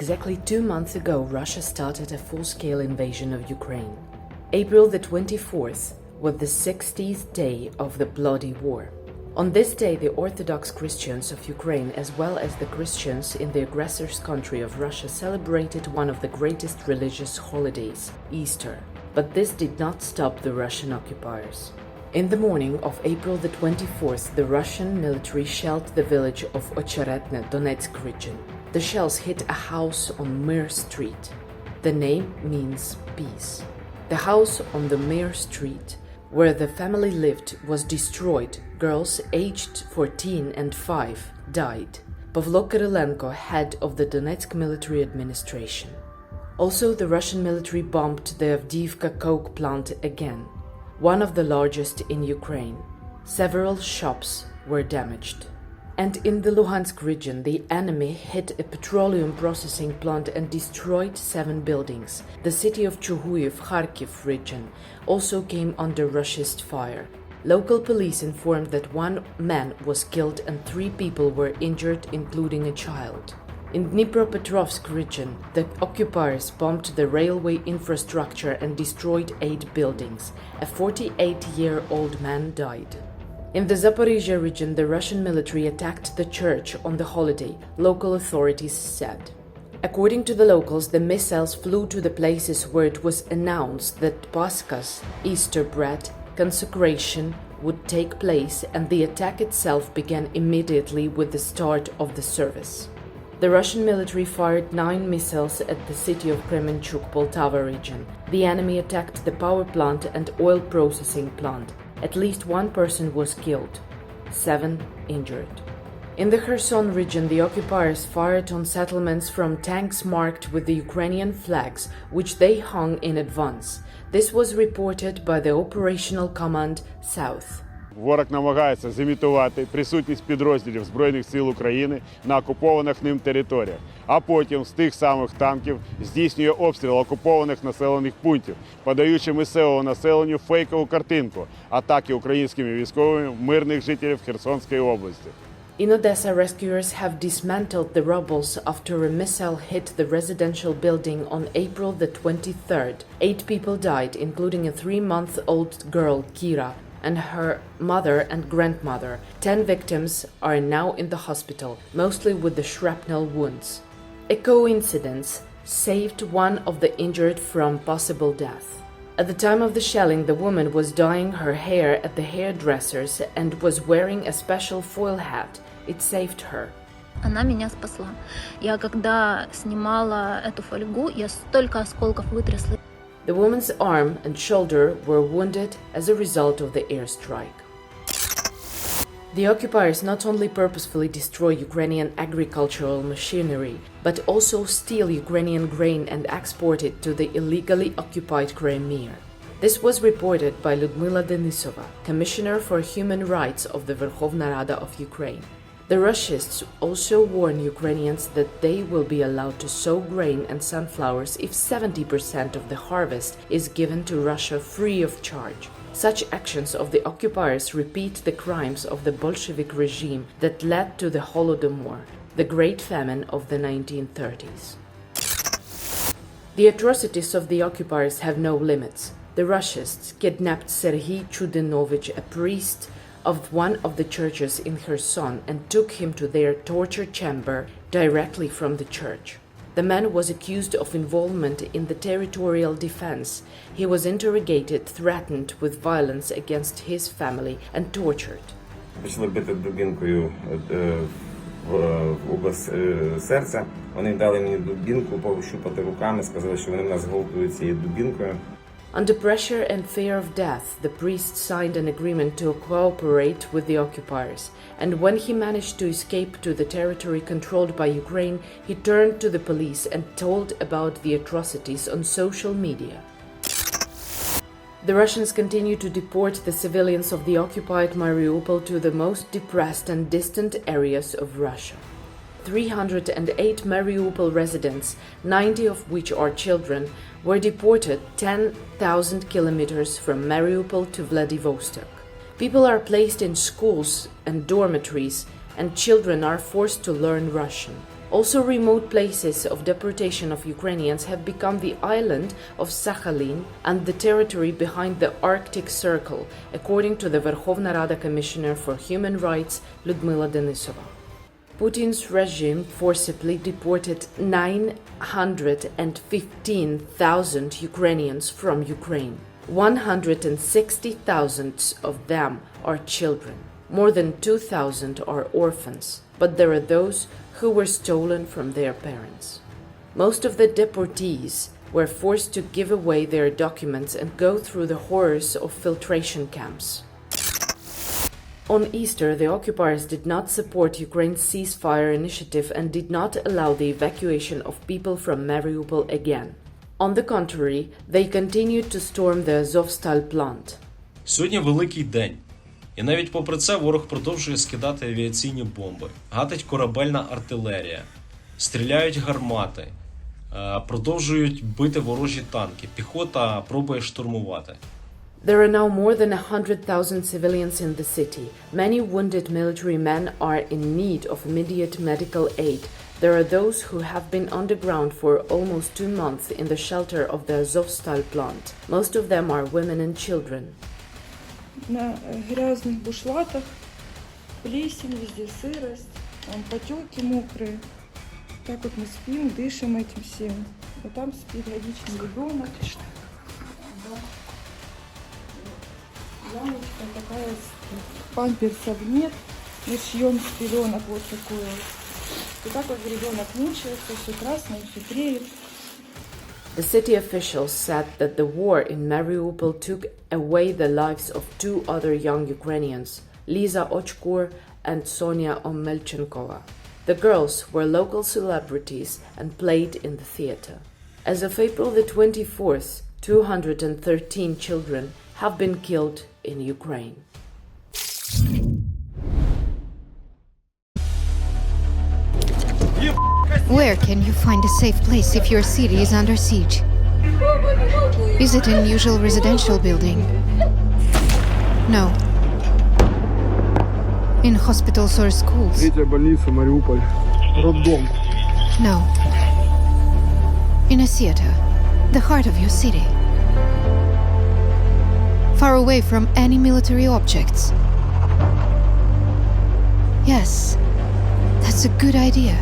Exactly 2 months ago, Russia started a full-scale invasion of Ukraine. April the 24th was the 60th day of the bloody war. On this day, the Orthodox Christians of Ukraine, as well as the Christians in the aggressor's country of Russia, celebrated one of the greatest religious holidays, Easter. But this did not stop the Russian occupiers. In the morning of April the 24th, the Russian military shelled the village of Ocheretne, Donetsk region. The shells hit a house on Mir Street. The name means peace. The house on the Mir Street, where the family lived, was destroyed. Girls aged 14 and 5 died. Pavlo Kyrylenko, head of the Donetsk military administration. Also, the Russian military bombed the Avdiivka coke plant again, one of the largest in Ukraine. Several shops were damaged. And in the Luhansk region, the enemy hit a petroleum processing plant and destroyed 7 buildings. The city of Chuhuiv, Kharkiv region, also came under Russia's fire. Local police informed that 1 man was killed and 3 people were injured, including a child. In Dnipropetrovsk region, the occupiers bombed the railway infrastructure and destroyed 8 buildings. A 48-year-old man died. In the Zaporizhia region, the Russian military attacked the church on the holiday, local authorities said. According to the locals, the missiles flew to the places where it was announced that Pascha's, Easter bread, consecration would take place, and the attack itself began immediately with the start of the service. The Russian military fired 9 missiles at the city of Kremenchuk, Poltava region. The enemy attacked the power plant and oil processing plant. At least 1 person was killed, 7 injured. In the Kherson region, the occupiers fired on settlements from tanks marked with the Ukrainian flags, which they hung in advance. This was reported by the Operational Command South. Ворог намагається зімітувати присутність підрозділів Збройних сил України на окупованих ним територіях, а потім з тих самих танків здійснює обстріл окупованих населених пунктів, подаючи місцевому населенню фейкову картинку атаки українськими військовими мирних жителів Херсонської області. In Odessa, rescuers have dismantled the rubbles after a missile hit the residential building on April the 23rd. 8 people died, including a 3-month-old girl, Kira, and her mother and grandmother. 10 victims are now in the hospital, mostly with the shrapnel wounds. A coincidence saved one of the injured from possible death. At the time of the shelling, the woman was dyeing her hair at the hairdresser's and was wearing a special foil hat. It saved her. Она меня спасла. Я когда снимала эту фольгу, я столько осколков вытрясла. The woman's arm and shoulder were wounded as a result of the airstrike. The occupiers not only purposefully destroy Ukrainian agricultural machinery, but also steal Ukrainian grain and export it to the illegally occupied Crimea. This was reported by Lyudmila Denisova, Commissioner for Human Rights of the Verkhovna Rada of Ukraine. The Russians also warn Ukrainians that they will be allowed to sow grain and sunflowers if 70% of the harvest is given to Russia free of charge. Such actions of the occupiers repeat the crimes of the Bolshevik regime that led to the Holodomor, the Great Famine of the 1930s. The atrocities of the occupiers have no limits. The Russians kidnapped Serhiy Chudinovich, a priest of one of the churches in Kherson, and took him to their torture chamber directly from the church. The man was accused of involvement in the territorial defense. He was interrogated, threatened with violence against his family, and tortured. Почали бити дубінкою в область серця. Вони дали мені дубінку пощупати руками, сказали, що вони мене зґвалтують цією дубінкою. Under pressure and fear of death, the priest signed an agreement to cooperate with the occupiers, and when he managed to escape to the territory controlled by Ukraine, he turned to the police and told about the atrocities on social media. The Russians continue to deport the civilians of the occupied Mariupol to the most depressed and distant areas of Russia. 308 Mariupol residents, 90 of which are children, were deported 10,000 kilometers from Mariupol to Vladivostok. People are placed in schools and dormitories, and children are forced to learn Russian. Also, remote places of deportation of Ukrainians have become the island of Sakhalin and the territory behind the Arctic Circle, according to the Verkhovna Rada Commissioner for Human Rights Lyudmila Denisova. Putin's regime forcibly deported 915,000 Ukrainians from Ukraine. 160,000 of them are children. More than 2,000 are orphans, but there are those who were stolen from their parents. Most of the deportees were forced to give away their documents and go through the horrors of filtration camps. On Easter, the occupiers did not support Ukraine's ceasefire initiative and did not allow the evacuation of people from Mariupol again. On the contrary, they continued to storm the Azovstal plant. Сьогодні великий день. І навіть попри це ворог продовжує скидати авіаційні бомби, гатить корабельна артилерія, стріляють гармати, продовжують бити ворожі танки, піхота пробує штурмувати. There are now more than 100,000 civilians in the city. Many wounded military men are in need of immediate medical aid. There are those who have been underground for almost 2 months in the shelter of the Azovstal plant. Most of them are women and children. На грязных бушлатах, плесень, везде сырость, там потеки мокрые. Так вот мы спим, дышим этим всем. А там спит годичный ребенок. Да. Ямочка такая, памперсов нет. Мы шьем с пеленок вот такую. И так вот ребенок мучается, все красное, все треет. The city officials said that the war in Mariupol took away the lives of 2 other young Ukrainians, Liza Ochkur and Sonia Omelchenkova. The girls were local celebrities and played in the theater. As of April the 24th, 213 children have been killed in Ukraine. Where can you find a safe place if your city is under siege? Is it an usual residential building? No. In hospitals or schools? Третья больница, Мариуполь. Роддом. No. In a theater, the heart of your city. Far away from any military objects. Yes, that's a good idea.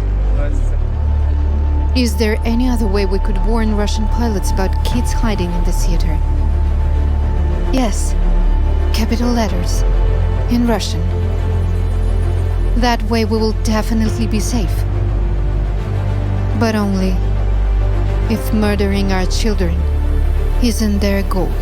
Is there any other way we could warn Russian pilots about kids hiding in the theater? Yes, capital letters, in Russian. That way we will definitely be safe. But only if murdering our children isn't their goal.